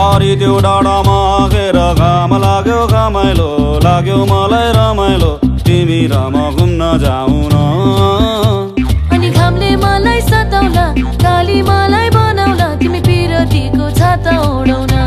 पारी त्यो डाँडामा आगेर घाम लाग्यो घमाइलो लाग्यो मलाई रमाइलो तिमी र म घुम्न जाऊ न। अनि घामले मलाई सताउला काली मलाई बनाउला तिमी पिरतीको छाता ओढाउन।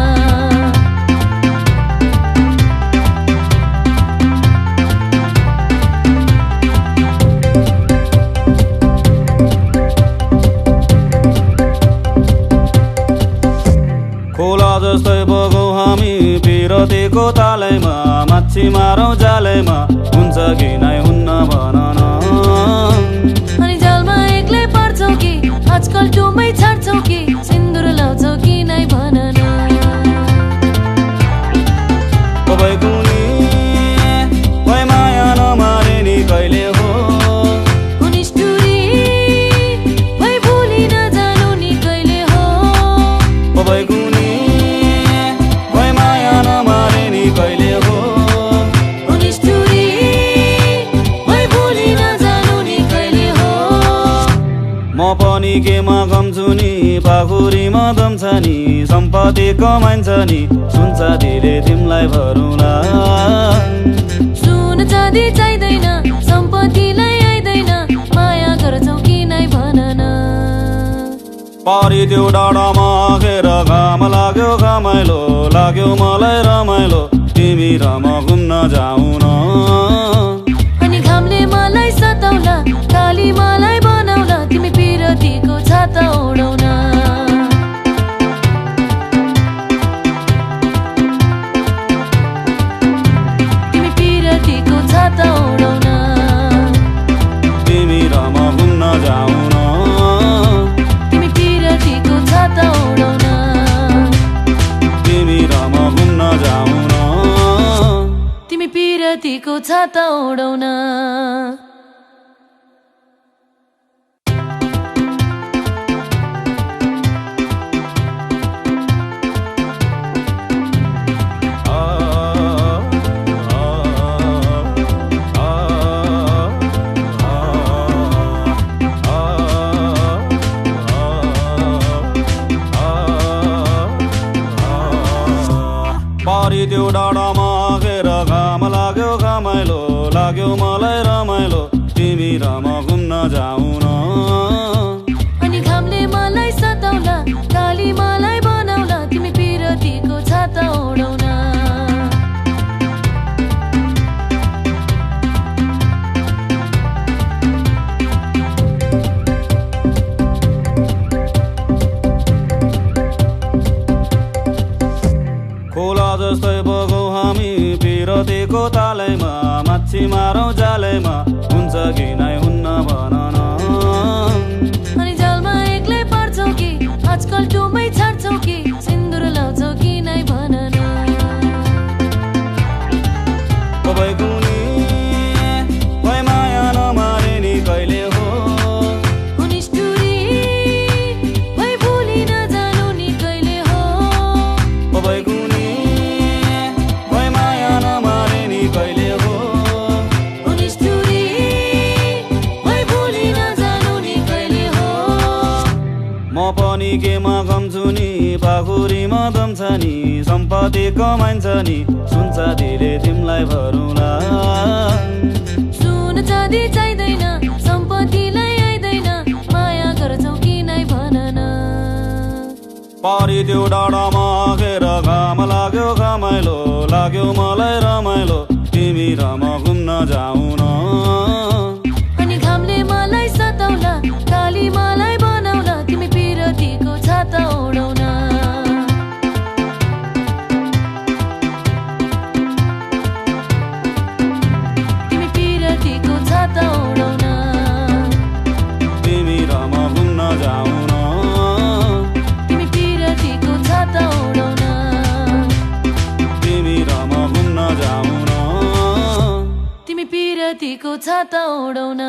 खोला जस्तै बगौँ हामी पिरतीको तालैमा माछी मारौँ जालैमा हुन्छ कि नै हुन्न भन न। अनि जालमा एक्लै पर्छौ कि आजकल टुमै छाड्छौ कि सिन्दुर लाउँछौ कि नै भन न। भई कुनी भई माया नमारे नि कहिले हो निष्ठुरी भई भुली नजानु नि कहिले हो। भई कुनी भई माया नमारे नि कहिले हो निष्ठुरी भई भुली नजानु नि कहिले हो। म पनि केमा कम्छु नि पाखुरीमा दम छ नि सम्पत्ति कमाइन्छ नि सुन्छ दिले तिमीलाई भरौँला। सुन चाँदी चाहिँदैन सम्पत्तिलाई आइदैन माया गर्छौ कि नै भन न। पारी त्यो डाँडामा आगेर घाम लाग्यो घमाइलो लाग्यो मलाई रमाइलो तिमी र म घुम्न जाऊ न। अनि घामले मलाई सताउला काली मलाई बनाउला तिमी पिरतीको छाता ओढाउन। तिमी पिरतीको छाता ओढाउन। तिमी र म घुम्न जाऊ न। तिमी पिरतीको छाता ओढाउन। तिमी र म घुम्न जाऊ न। तिमी पिरतीको छाता ओढाउन। पारी त्यो डाँडामा आगेर घाम लाग्यो घमाइलो लाग्यो मलाई रमाइलो तिमी र म घुम्न जाऊ न। अनि घामले मलाई सताउला काली मलाई बनाउला तिमी पिरतीको छाता ओढाउन। खोला जस्तै बगौँ हामी पिरतीको तालैमा माछी मारौँ जालैमा हुन्छ कि नै हुन्न भन न। अनि जालमा एक्लै पर्छौ कि आजकल टुमै छाड्छौ कि सिन्दुर लाउँछौ कि नै भन न। भई कुनी भई माया नमारे नि कहिले हो निष्ठुरी भई भुली नजानु नि कहिले हो। भई कुनी भई माया नमारे नि कहिले हो निष्ठुरी भई भुली नजानु नि कहिले हो। म पनि केमा कम्छु नि पाखुरीमा दम छ नि सम्पत्ति कमाइन्छ नि सुन्छ दिले तिमीलाई भरौँला। सुन चाँदी चाहिँदैन सम्पत्तिलाई आइदैन माया गर्छौ कि नै भन न। पारी त्यो डाँडामा आगेर घाम लाग्यो घमाइलो लाग्यो मलाई रमाइलो तिमी र म घुम्न जाऊ न। अनि घामले मलाई सताउला काली मलाई बनाउला तिमी पिरतीको छाता ओढाउन। तिमी पिरतीको छाता ओढाउन। तिमी र म घुम्न जाऊ न। तिमी पिरतीको छाता ओढाउन। तिमी र म घुम्न जाऊ न। तिमी पिरतीको छाता ओढाउन।